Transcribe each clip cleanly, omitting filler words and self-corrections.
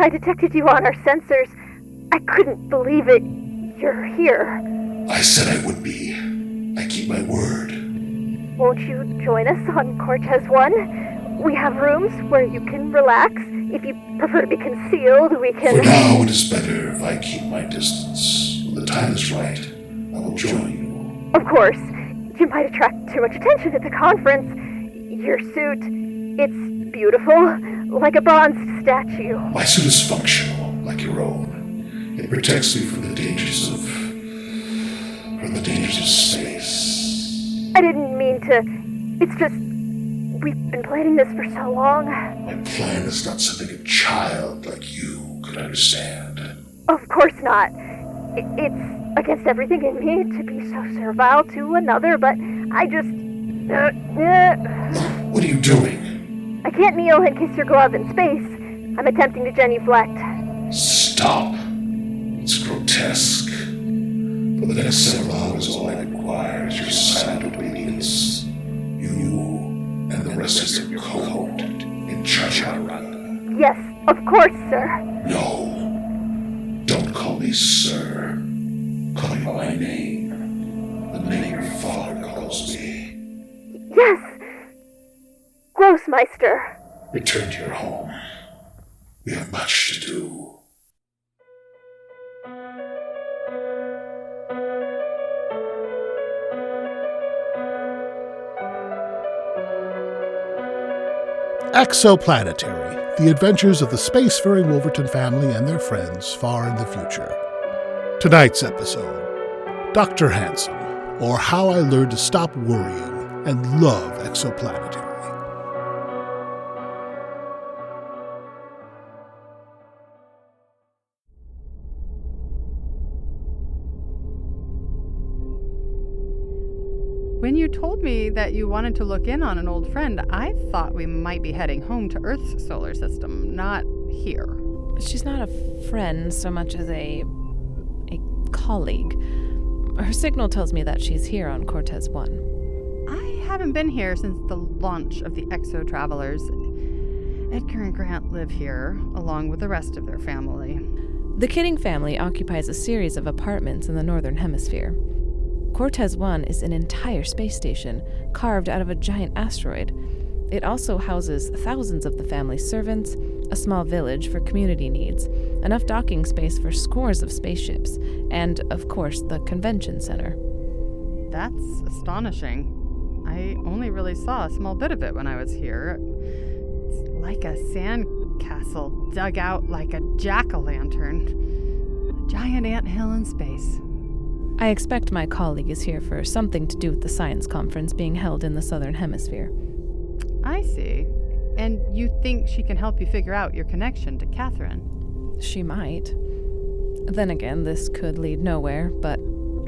I detected you on our sensors, I couldn't believe it. You're here. I said I would be. I keep my word. Won't you join us on Cortez One? We have rooms where you can relax. If you prefer to be concealed, we can... For now, it is better if I keep my distance. When the time is right, I will join you. Of course. You might attract too much attention at the conference. Your suit, it's beautiful, like a bronze statue. My suit is functional, like your own. It protects me from the dangers of space. I didn't mean to. It's just, we've been planning this for so long. My plan is not something a child like you could understand. Of course not. It's against everything in me to be so servile to another, but I just... What are you doing? I can't kneel and kiss your glove in space. I'm attempting to genuflect. Stop. It's grotesque. For the next several hours, all I require is your silent obedience. You and the rest of your cohort in Chachara. Yes, of course, sir. No. Don't call me sir. Call me by my name. The name your father calls me. Yes. Grossmeister. Return to your home. We have much to do. Exoplanetary, the adventures of the space-faring Wolverton family and their friends far in the future. Tonight's episode, Dr. Hanscomb, or How I Learned to Stop Worrying and Love Exoplanetary. When you told me that you wanted to look in on an old friend, I thought we might be heading home to Earth's solar system, not here. She's not a friend so much as a colleague. Her signal tells me that she's here on Cortez One. I haven't been here since the launch of the Exo Travelers. Edgar and Grant live here, along with the rest of their family. The Kidding family occupies a series of apartments in the Northern Hemisphere. Cortez One is an entire space station carved out of a giant asteroid. It also houses thousands of the family's servants, a small village for community needs, enough docking space for scores of spaceships, and, of course, the convention center. That's astonishing. I only really saw a small bit of it when I was here. It's like a sand castle dug out like a jack-o'-lantern. A giant anthill in space. I expect my colleague is here for something to do with the science conference being held in the Southern Hemisphere. I see. And you think she can help you figure out your connection to Catherine? She might. Then again, this could lead nowhere, but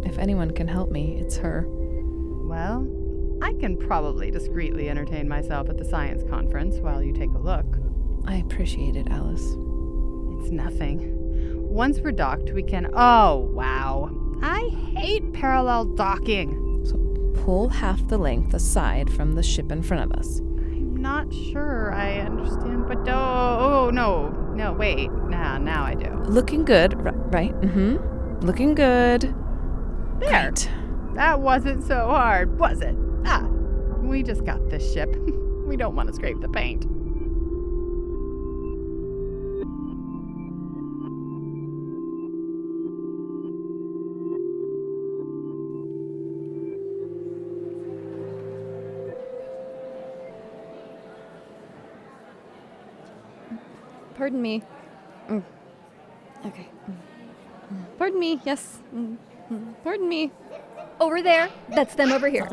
if anyone can help me, it's her. Well, I can probably discreetly entertain myself at the science conference while you take a look. I appreciate it, Alice. It's nothing. Once we're docked, we can... Oh, wow. I hate parallel docking. So pull half the length aside from the ship in front of us. I'm not sure I understand, but no, wait. Now I do. Looking good, right? Looking good. There. Great. That wasn't so hard, was it? We just got this ship. We don't want to scrape the paint. Pardon me. Okay. Pardon me, yes. Pardon me. Over there. That's them over here.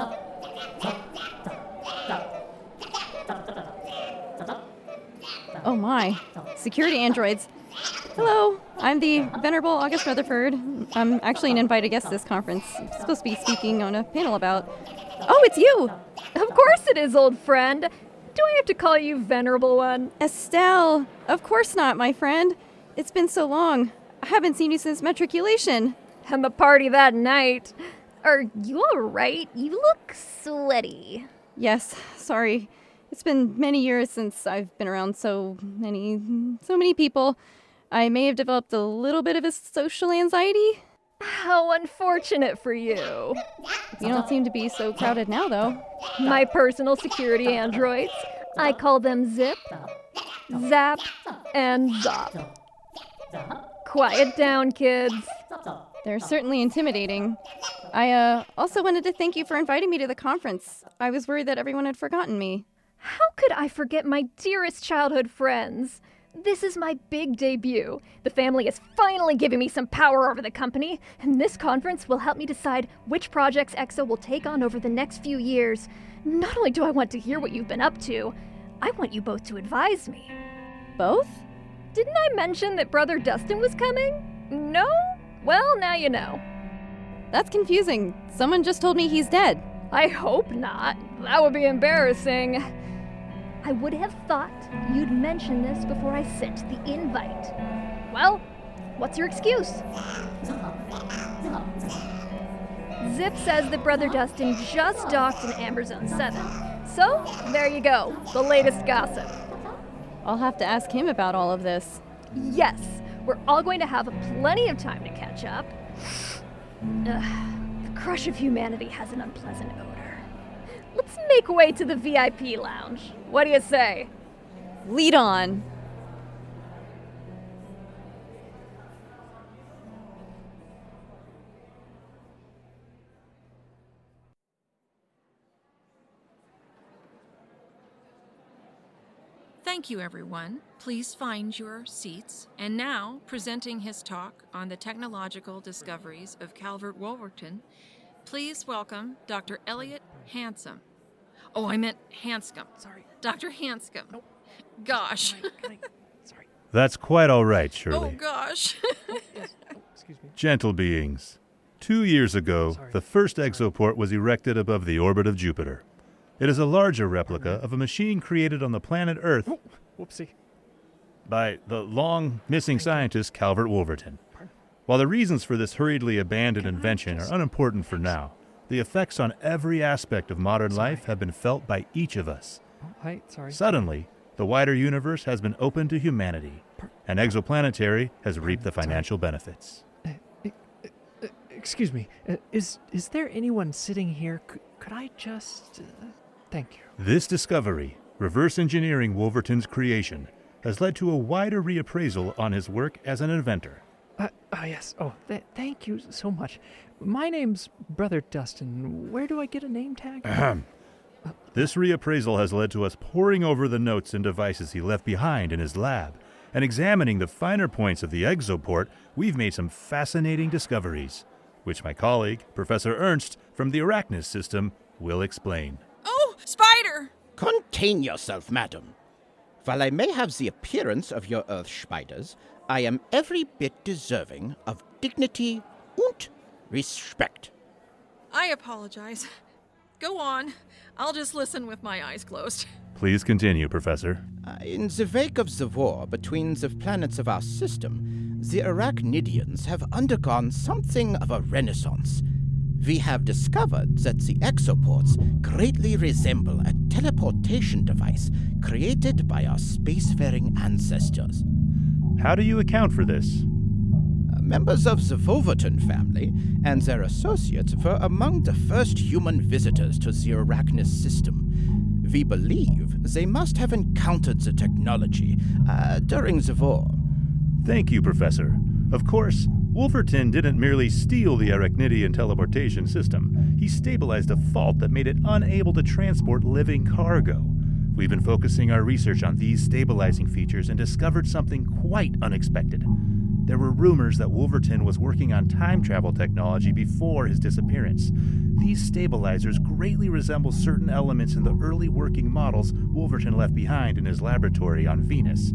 Oh my. Security androids. Hello, I'm the Venerable August Rutherford. I'm actually an invited guest to this conference. I'm supposed to be speaking on a panel about... Oh, it's you! Of course it is, old friend. Do I have to call you Venerable One? Estelle! Of course not, my friend. It's been so long. I haven't seen you since matriculation. And the party that night. Are you alright? You look sweaty. Yes, sorry. It's been many years since I've been around so many people. I may have developed a little bit of a social anxiety. How unfortunate for you. You don't seem to be so crowded now, though. My personal security androids. I call them Zip, Zap, and Zop. Quiet down, kids. They're certainly intimidating. I also wanted to thank you for inviting me to the conference. I was worried that everyone had forgotten me. How could I forget my dearest childhood friends? This is my big debut. The family is finally giving me some power over the company, and this conference will help me decide which projects EXO will take on over the next few years. Not only do I want to hear what you've been up to, I want you both to advise me. Both? Didn't I mention that Brother Dustin was coming? No? Well, now you know. That's confusing. Someone just told me he's dead. I hope not. That would be embarrassing. I would have thought you'd mention this before I sent the invite. Well, what's your excuse? Zip says that Brother Dustin just docked in Amber Zone 7. So, there you go, the latest gossip. I'll have to ask him about all of this. Yes, we're all going to have plenty of time to catch up. The crush of humanity has an unpleasant odor. Let's make way to the VIP lounge. What do you say? Lead on. Thank you, everyone. Please find your seats. And now, presenting his talk on the technological discoveries of Calvert, Wolverton, please welcome Dr. Elliot Hanscomb. Oh, I meant Hanscomb. Sorry. Dr. Hanscomb. Nope. Gosh. Sorry. That's quite all right, Shirley. Oh, gosh. Yes. Oh, excuse me. Gentle beings. 2 years ago, Sorry. the first exoport was erected above the orbit of Jupiter. It is a larger replica of a machine created on the planet Earth Oh, whoopsie. by the long-missing scientist Calvert Wolverton. Pardon? While the reasons for this hurriedly abandoned Can I invention just- are unimportant for now, the effects on every aspect of modern life have been felt by each of us. Oh, hi. Sorry. Suddenly, the wider universe has been opened to humanity, and Exoplanetary has reaped the financial benefits. Excuse me. Is there anyone sitting here? Could I just... Thank you. This discovery, reverse engineering Wolverton's creation, has led to a wider reappraisal on his work as an inventor. Yes. Oh, thank you so much. My name's Brother Dustin. Where do I get a name tag? Ahem. This reappraisal has led to us poring over the notes and devices he left behind in his lab, and examining the finer points of the exoport, we've made some fascinating discoveries, which my colleague, Professor Ernst, from the Arachnus system, will explain. Oh, spider! Contain yourself, madam. While I may have the appearance of your Earth spiders, I am every bit deserving of dignity and respect. I apologize. Go on. I'll just listen with my eyes closed. Please continue, Professor. In the wake of the war between the planets of our system, the Arachnidians have undergone something of a renaissance. We have discovered that the exoports greatly resemble a teleportation device created by our spacefaring ancestors. How do you account for this? Members of the Wolverton family and their associates were among the first human visitors to the Arachnus system. We believe they must have encountered the technology during the war. Thank you, Professor. Of course, Wolverton didn't merely steal the Arachnidian teleportation system. He stabilized a fault that made it unable to transport living cargo. We've been focusing our research on these stabilizing features and discovered something quite unexpected. There were rumors that Wolverton was working on time travel technology before his disappearance. These stabilizers greatly resemble certain elements in the early working models Wolverton left behind in his laboratory on Venus.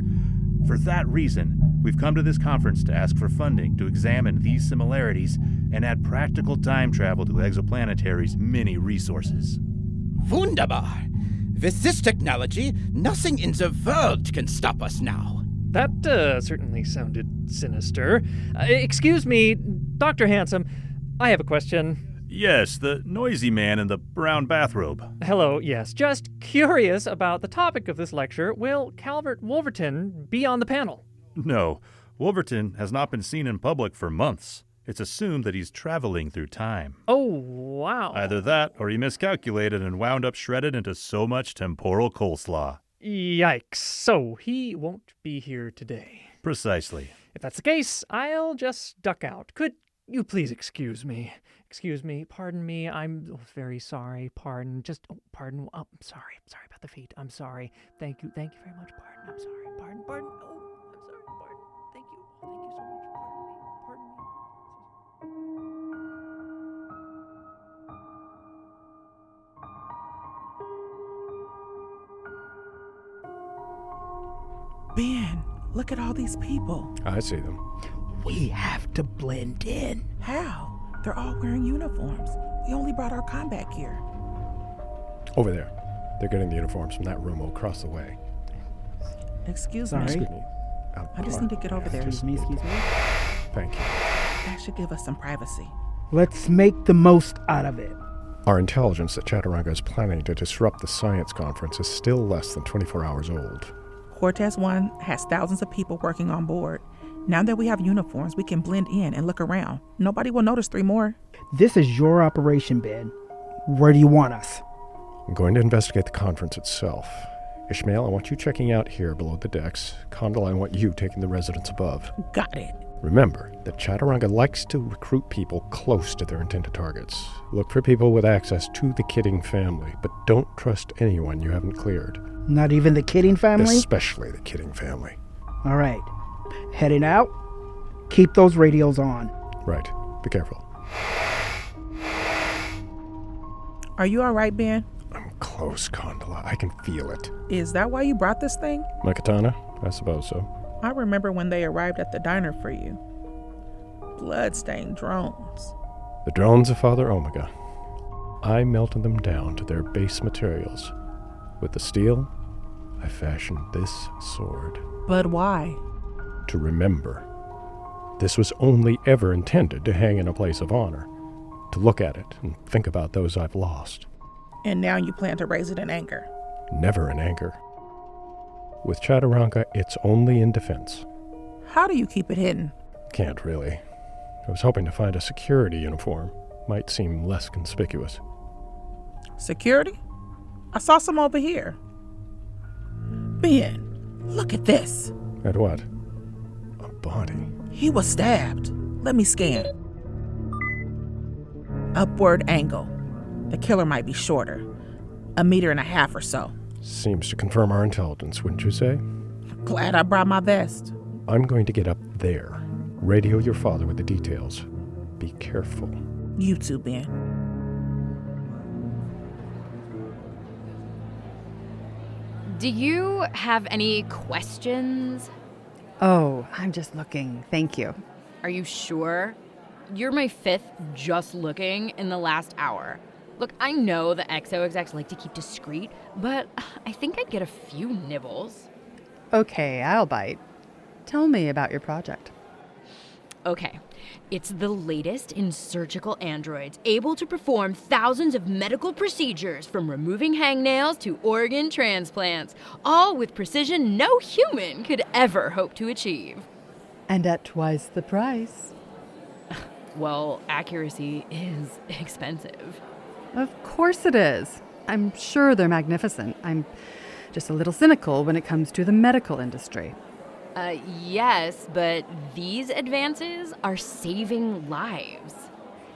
For that reason, we've come to this conference to ask for funding to examine these similarities and add practical time travel to Exoplanetary's many resources. Wunderbar! With this technology, nothing in the world can stop us now. That certainly sounded sinister. Excuse me, Dr. Hanscomb. I have a question. Yes, the noisy man in the brown bathrobe. Hello, yes. Just curious about the topic of this lecture. Will Calvert Wolverton be on the panel? No, Wolverton has not been seen in public for months. It's assumed that he's traveling through time. Oh, wow. Either that, or he miscalculated and wound up shredded into so much temporal coleslaw. Yikes. So he won't be here today. Precisely. If that's the case, I'll just duck out. Could you please excuse me? Excuse me, pardon me, I'm very sorry, pardon, pardon, I'm sorry about the feet, I'm sorry, thank you very much, pardon, I'm sorry, pardon, oh, I'm sorry, pardon, thank you so much, pardon me. Ben, look at all these people. I see them. We have to blend in. How? They're all wearing uniforms. We only brought our combat gear. Over there. They're getting the uniforms from that room across the way. Excuse me. Excuse me. I just need to get over there. Excuse me. Thank you. That should give us some privacy. Let's make the most out of it. Our intelligence that Chaturanga is planning to disrupt the science conference is still less than 24 hours old. Cortez One has thousands of people working on board. Now that we have uniforms, we can blend in and look around. Nobody will notice 3 more. This is your operation, Ben. Where do you want us? I'm going to investigate the conference itself. Ishmael, I want you checking out here below the decks. Condola, I want you taking the residence above. Got it. Remember that Chaturanga likes to recruit people close to their intended targets. Look for people with access to the Kidding family, but don't trust anyone you haven't cleared. Not even the Kidding family? Especially the Kidding family. All right. Heading out. Keep those radios on. Right. Be careful. Are you all right, Ben? I'm close, Condola. I can feel it. Is that why you brought this thing? My katana? I suppose so. I remember when they arrived at the diner for you. Blood-stained drones. The drones of Father Omega. I melted them down to their base materials. With the steel, I fashioned this sword. But why? To remember. This was only ever intended to hang in a place of honor. To look at it and think about those I've lost. And now you plan to raise it in anger. Never in anger. With Chaturanga, it's only in defense. How do you keep it hidden? Can't really. I was hoping to find a security uniform. Might seem less conspicuous. Security? I saw some over here. Ben, look at this. At what? A body. He was stabbed. Let me scan. Upward angle. The killer might be shorter. 1.5 meters or so. Seems to confirm our intelligence, wouldn't you say? Glad I brought my vest. I'm going to get up there. Radio your father with the details. Be careful. You too, Ben. Do you have any questions? Oh, I'm just looking. Thank you. Are you sure? You're my 5th just looking in the last hour. Look, I know the exo execs like to keep discreet, but I think I'd get a few nibbles. Okay, I'll bite. Tell me about your project. Okay, it's the latest in surgical androids, able to perform thousands of medical procedures, from removing hangnails to organ transplants, all with precision no human could ever hope to achieve. And at twice the price. Well, accuracy is expensive. Of course it is. I'm sure they're magnificent. I'm just a little cynical when it comes to the medical industry. Yes, but these advances are saving lives.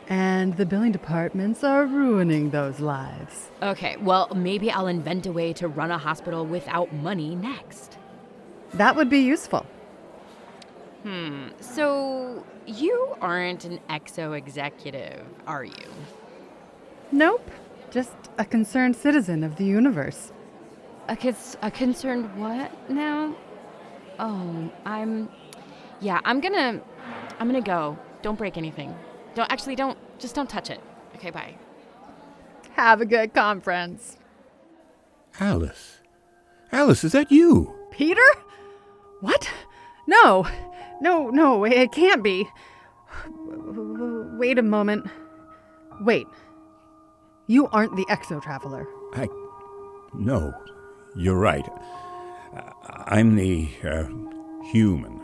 And the billing departments are ruining those lives. Okay, well, maybe I'll invent a way to run a hospital without money next. That would be useful. So you aren't an exo executive, are you? Nope. Just a concerned citizen of the universe. A concerned what now? Oh, I'm gonna go. Don't break anything. Don't touch it. Okay, bye. Have a good conference. Alice, is that you? Peter? What? No, it can't be. Wait a moment. Wait. You aren't the exo-traveler. No, you're right. I'm the, human.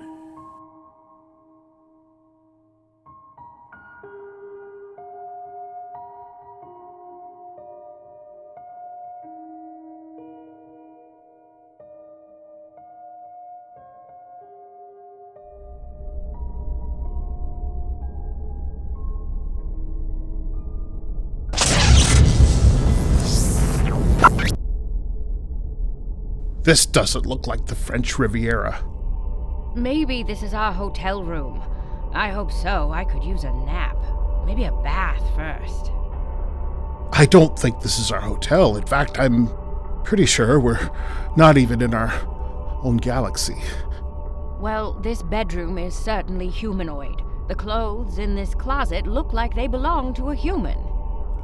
This doesn't look like the French Riviera. Maybe this is our hotel room. I hope so. I could use a nap. Maybe a bath first. I don't think this is our hotel. In fact, I'm pretty sure we're not even in our own galaxy. Well, this bedroom is certainly humanoid. The clothes in this closet look like they belong to a human.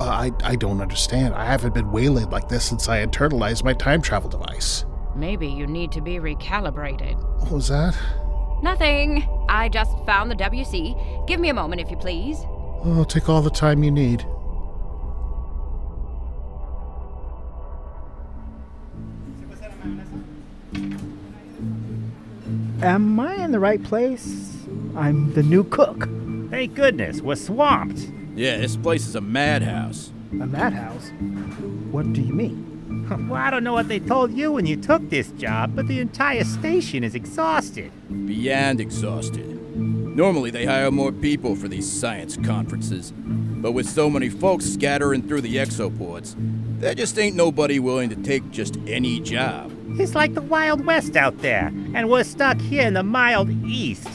I don't understand. I haven't been waylaid like this since I internalized my time travel device. Maybe you need to be recalibrated. What was that? Nothing. I just found the WC. Give me a moment, if you please. Oh, take all the time you need. Am I in the right place? I'm the new cook. Thank goodness, we're swamped. Yeah, this place is a madhouse. A madhouse? What do you mean? Well, I don't know what they told you when you took this job, but the entire station is exhausted. Beyond exhausted. Normally they hire more people for these science conferences, but with so many folks scattering through the exoports, there just ain't nobody willing to take just any job. It's like the Wild West out there, and we're stuck here in the mild East.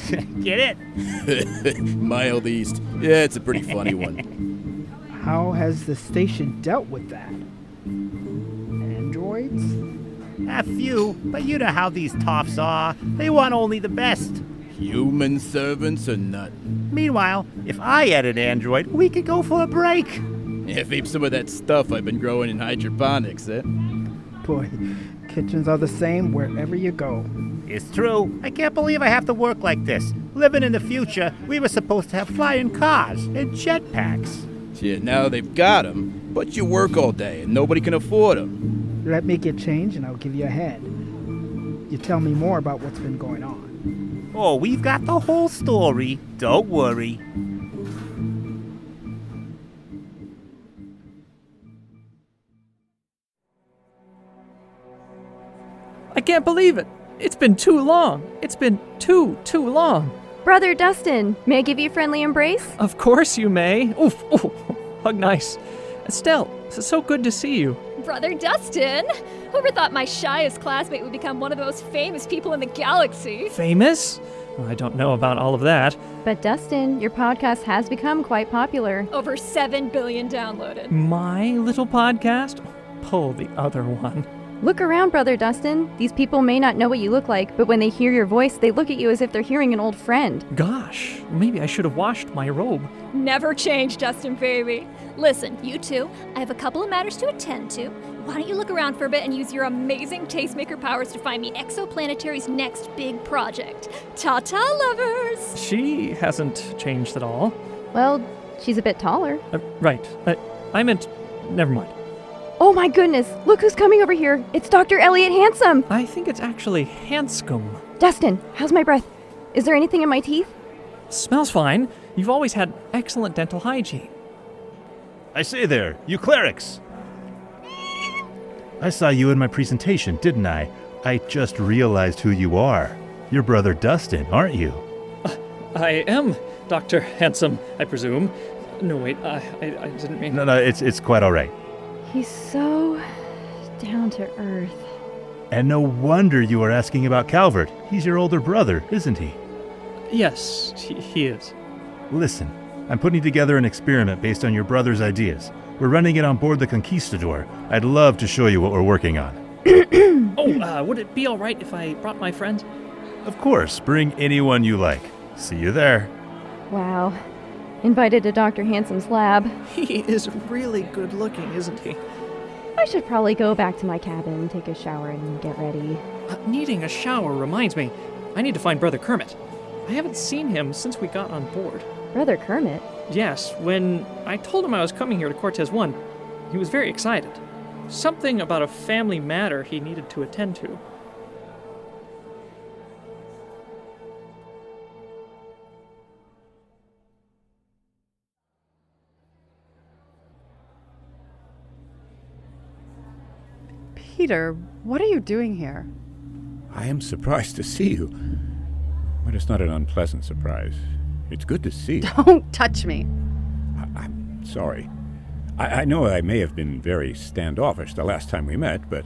Get it? Mild East. Yeah, it's a pretty funny one. How has the station dealt with that? Androids? A few, but you know how these toffs are. They want only the best. Human servants or nut. Meanwhile, if I had an android, we could go for a break. Yeah, vape some of that stuff I've been growing in hydroponics, eh? Boy, kitchens are the same wherever you go. It's true. I can't believe I have to work like this. Living in the future, we were supposed to have flying cars and jetpacks. Yeah, now they've got them, but you work all day and nobody can afford them. Let me get change and I'll give you a head. You tell me more about what's been going on. Oh, we've got the whole story. Don't worry. I can't believe it. It's been too long. It's been too long. Brother Dustin, may I give you a friendly embrace? Of course you may. Oof, ooh, hug nice. Estelle, it's so good to see you. Brother Dustin! Whoever thought my shyest classmate would become one of the most famous people in the galaxy? Famous? I don't know about all of that. But Dustin, your podcast has become quite popular. Over 7 billion downloaded. My little podcast? Pull the other one. Look around, Brother Dustin. These people may not know what you look like, but when they hear your voice, they look at you as if they're hearing an old friend. Gosh, maybe I should have washed my robe. Never change, Dustin, baby. Listen, you two, I have a couple of matters to attend to. Why don't you look around for a bit and use your amazing tastemaker powers to find me Exoplanetary's next big project. Ta-ta, lovers! She hasn't changed at all. Well, she's a bit taller. Right. I meant... Never mind. Oh my goodness, look who's coming over here. It's Dr. Elliot Hanscomb. I think it's actually Hanscomb. Dustin, how's my breath? Is there anything in my teeth? Smells fine. You've always had excellent dental hygiene. I say there, you clerics! I saw you in my presentation, didn't I? I just realized who you are. You're Brother Dustin, aren't you? I am Dr. Hanscomb, I presume. No, wait, I didn't mean... No, it's quite all right. He's so down to earth. And no wonder you were asking about Calvert. He's your older brother, isn't he? Yes, he is. Listen, I'm putting together an experiment based on your brother's ideas. We're running it on board the Conquistador. I'd love to show you what we're working on. Would it be all right if I brought my friends? Of course, bring anyone you like. See you there. Wow. Invited to Dr. Hanscom's lab. He is really good looking, isn't he? I should probably go back to my cabin, take a shower, and get ready. Needing a shower reminds me. I need to find Brother Kermit. I haven't seen him since we got on board. Brother Kermit? Yes, when I told him I was coming here to Cortez One, he was very excited. Something about a family matter he needed to attend to. Peter, what are you doing here? I am surprised to see you. But it's not an unpleasant surprise. It's good to see you. Don't touch me. I'm sorry. I know I may have been very standoffish the last time we met, but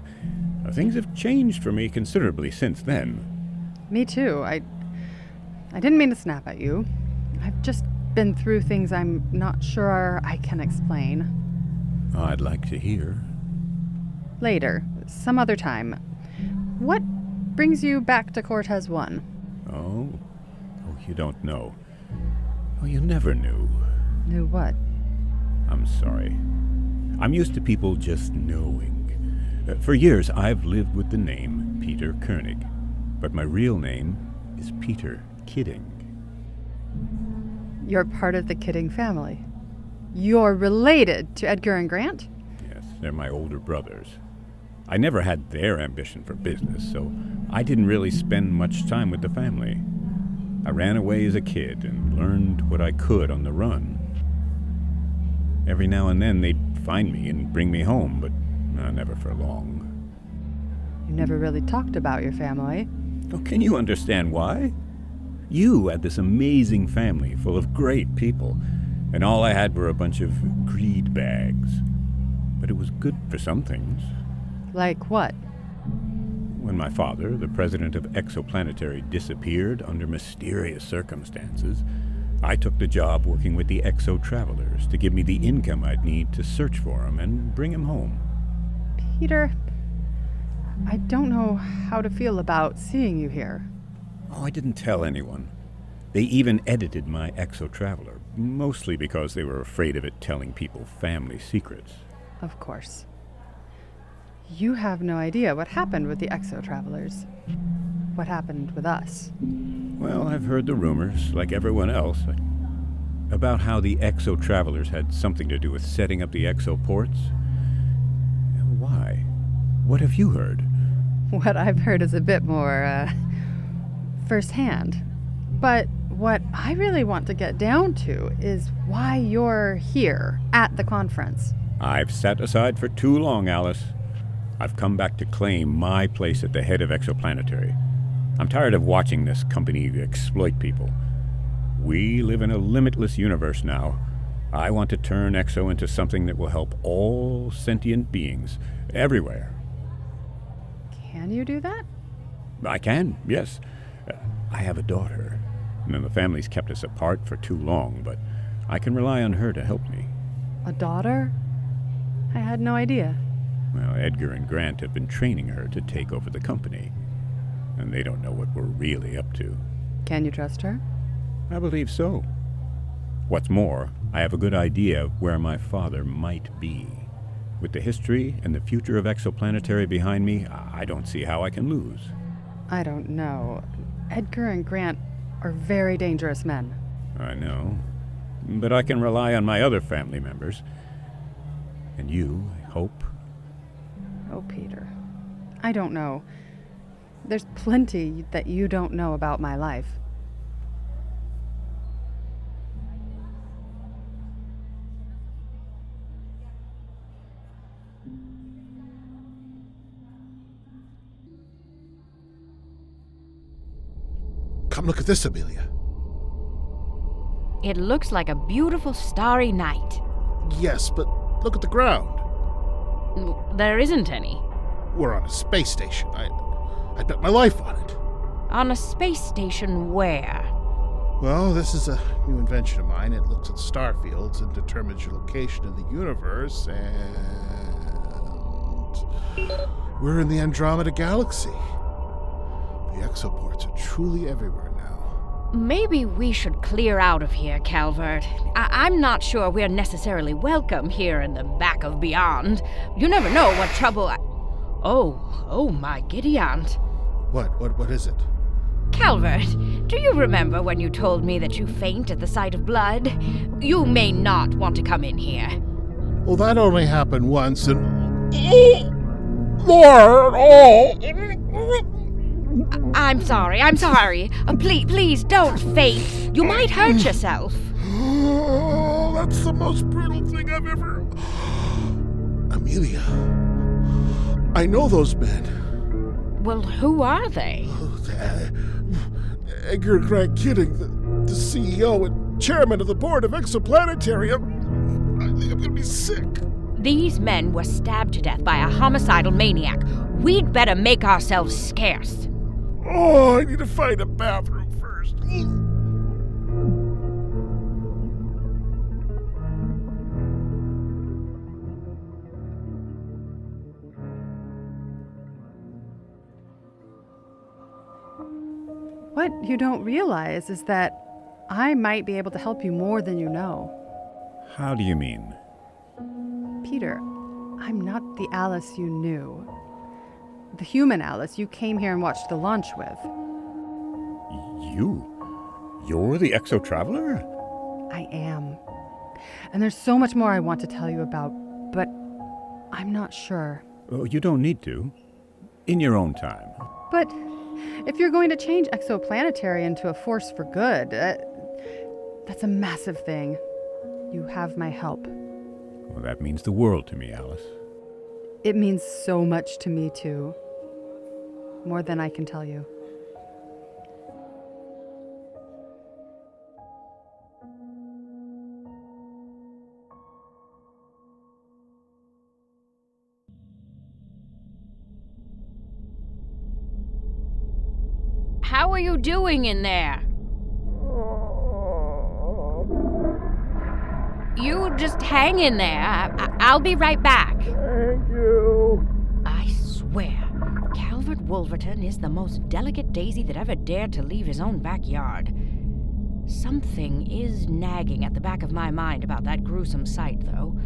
Things have changed for me considerably since then. Me too. I didn't mean to snap at you. I've just been through things I'm not sure I can explain. Oh, I'd like to hear. Later, some other time. What brings you back to Cortez One? Oh, you don't know. Oh, you never knew. Knew what? I'm sorry. I'm used to people just knowing. For years, I've lived with the name Peter Koenig, but my real name is Peter Kidding. You're part of the Kidding family. You're related to Edgar and Grant? Yes, they're my older brothers. I never had their ambition for business, so I didn't really spend much time with the family. I ran away as a kid and learned what I could on the run. Every now and then they'd find me and bring me home, but never for long. You never really talked about your family. Oh, can you understand why? You had this amazing family full of great people, and all I had were a bunch of greed bags. But it was good for some things. Like what? When my father, the president of Exoplanetary, disappeared under mysterious circumstances, I took the job working with the Exo-Travelers to give me the income I'd need to search for him and bring him home. Peter, I don't know how to feel about seeing you here. Oh, I didn't tell anyone. They even edited my Exo-Traveler, mostly because they were afraid of it telling people family secrets. Of course. You have no idea what happened with the Exo-Travelers. What happened with us. Well, I've heard the rumors, like everyone else, about how the Exo-Travelers had something to do with setting up the exoports. Why? What have you heard? What I've heard is a bit more, firsthand. But what I really want to get down to is why you're here at the conference. I've sat aside for too long, Alice. I've come back to claim my place at the head of Exoplanetary. I'm tired of watching this company exploit people. We live in a limitless universe now. I want to turn Exo into something that will help all sentient beings, everywhere. Can you do that? I can, yes. I have a daughter, and the family's kept us apart for too long, but I can rely on her to help me. A daughter? I had no idea. Well, Edgar and Grant have been training her to take over the company, and they don't know what we're really up to. Can you trust her? I believe so. What's more, I have a good idea of where my father might be. With the history and the future of Exoplanetary behind me, I don't see how I can lose. I don't know. Edgar and Grant are very dangerous men. I know. But I can rely on my other family members. And you, I hope. Oh, Peter. I don't know. There's plenty that you don't know about my life. Come look at this, Amelia. It looks like a beautiful starry night. Yes, but look at the ground. There isn't any. We're on a space station. I bet my life on it. On a space station where? Well, this is a new invention of mine. It looks at star fields and determines your location in the universe, and we're in the Andromeda Galaxy. The exoports are truly everywhere now. Maybe we should clear out of here, Calvert. I'm not sure we're necessarily welcome here in the back of beyond. You never know what trouble Oh my giddy aunt. What is it? Calvert, do you remember when you told me that you faint at the sight of blood? You may not want to come in here. Well, that only happened once, and... more! I'm sorry. Please don't faint. You might hurt yourself. Oh, that's the most brutal thing I've ever... Amelia, I know those men. Well, who are they? Edgar Grant Kidding, the CEO and chairman of the board of Exoplanetary. I think I'm gonna be sick. These men were stabbed to death by a homicidal maniac. we'd better make ourselves scarce. Oh, I need to find a bathroom first. What you don't realize is that I might be able to help you more than you know. How do you mean? Peter, I'm not the Alice you knew. The human Alice you came here and watched the launch with. You're the exo-traveler? I am. And there's so much more I want to tell you about, but I'm not sure. Oh, you don't need to. In your own time. But if you're going to change Exoplanetary into a force for good, that's a massive thing. You have my help. Well, that means the world to me, Alice. It means so much to me, too. More than I can tell you. How are you doing in there? You just hang in there. I'll be right back. Thank you. I swear, Calvert Wolverton is the most delicate daisy that ever dared to leave his own backyard. Something is nagging at the back of my mind about that gruesome sight, though.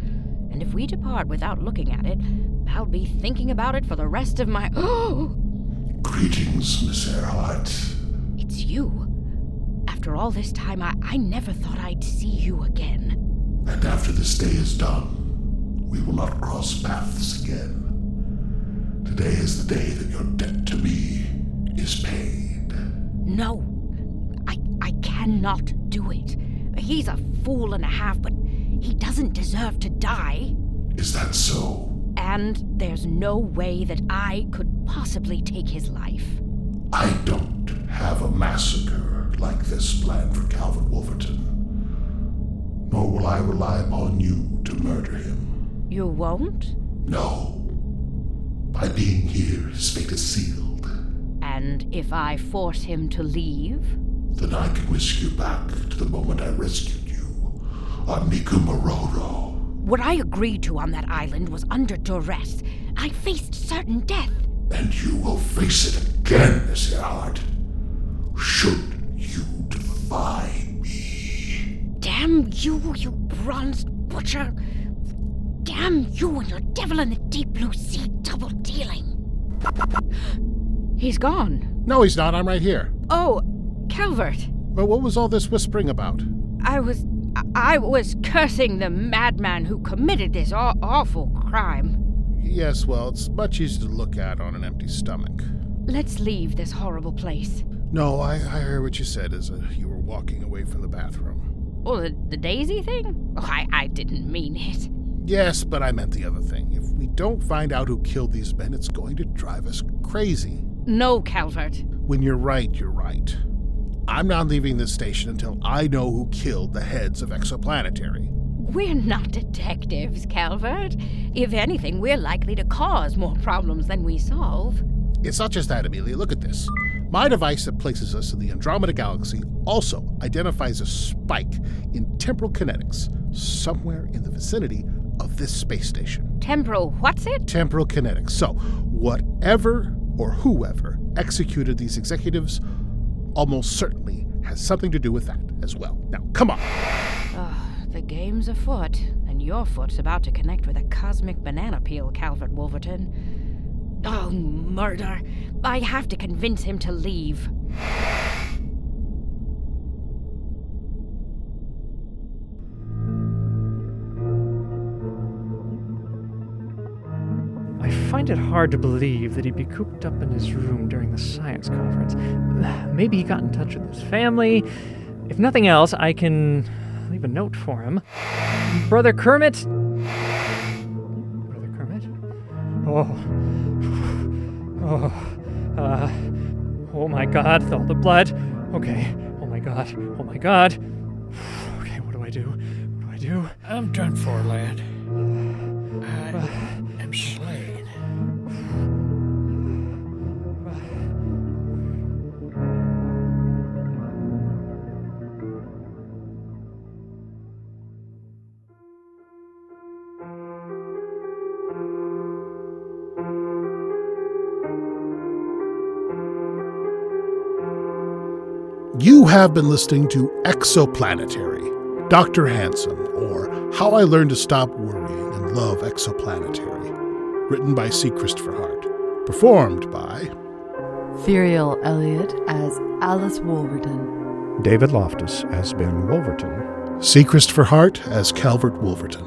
And if we depart without looking at it, I'll be thinking about it for the rest of my... Greetings, Miss Earhart. It's you. After all this time, I never thought I'd see you again. And after this day is done, we will not cross paths again. Today is the day that your debt to me is paid. No, I cannot do it. He's a fool and a half, but he doesn't deserve to die. Is that so? And there's no way that I could possibly take his life. I don't have a massacre like this planned for Calvert Wolverton. Nor will I rely upon you to murder him. You won't? No. By being here, his fate is sealed. And if I force him to leave? Then I can whisk you back to the moment I rescued you on Nikumaroro. What I agreed to on that island was under duress. I faced certain death. And you will face it again, Miss Earhart. Should you defy me. Damn you, you bronzed butcher. Damn you and your devil in the deep blue sea double dealing. He's gone. No, he's not. I'm right here. Oh, Calvert. Well, what was all this whispering about? I was cursing the madman who committed this awful crime. Yes, well, it's much easier to look at on an empty stomach. Let's leave this horrible place. No, I heard what you said as you were walking away from the bathroom. Oh, the daisy thing? Oh, I didn't mean it. Yes, but I meant the other thing. If we don't find out who killed these men, it's going to drive us crazy. No, Calvert. When you're right, you're right. I'm not leaving this station until I know who killed the heads of Exoplanetary. We're not detectives, Calvert. If anything, we're likely to cause more problems than we solve. It's not just that, Amelia. Look at this. My device that places us in the Andromeda Galaxy also identifies a spike in temporal kinetics somewhere in the vicinity of this space station. Temporal what's it? Temporal kinetics. So, whatever or whoever executed these executives almost certainly has something to do with that as well. Now, come on. The game's afoot, and your foot's about to connect with a cosmic banana peel, Calvert Wolverton. Oh, murder. I have to convince him to leave. I find it hard to believe that he'd be cooped up in his room during the science conference. Maybe he got in touch with his family. If nothing else, I can leave a note for him. Brother Kermit? Brother Kermit? Oh my God, all the blood. Okay, oh my God. Okay, what do I do? I'm done for, lad. I am slain. You have been listening to Exoplanetary, Dr. Hanscomb, or How I Learned to Stop Worrying and Love Exoplanetary, written by C. Christopher Hart, performed by Firiel Elliot as Alice Wolverton. David Loftus as Ben Wolverton. C. Christopher Hart as Calvert Wolverton.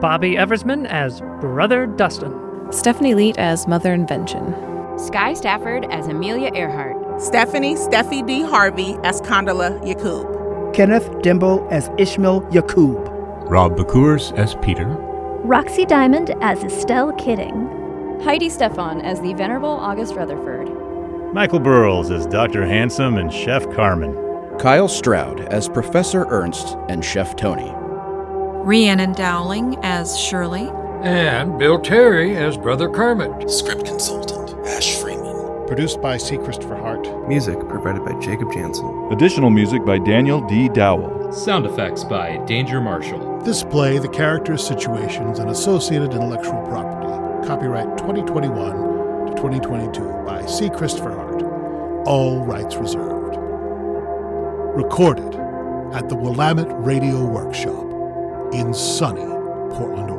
Bobby Eversmann as Brother Dustin. Stephanie Leet as Mother Invention. Skye Stafford as Amelia Earhart. Steffie D. Harvey as Condola Yacoub. Kenneth Dembo as Ishmael Yacoub. Rob Bekuhrs as Peter. Roxy Diamond as Estelle Kidding. Heidi Stephon as the Venerable August Rutherford. Michael Burles as Dr. Hanscomb and Chef Carmen. Kyle Stroud as Professor Ernst and Chef Tony. Rhiannon Dowling as Shirley. And Bill Terry as Brother Kermit. Script consultant, Ash Freeman. Produced by C. Christopher Hart. Music provided by Jacob Jansen. Additional music by Daniel D. Dowell. Sound effects by Danger Marshall. This play, the characters, situations, and associated intellectual property. Copyright 2021 to 2022 by C. Christopher Hart. All rights reserved. Recorded at the Willamette Radio Workshop in sunny Portland, Oregon.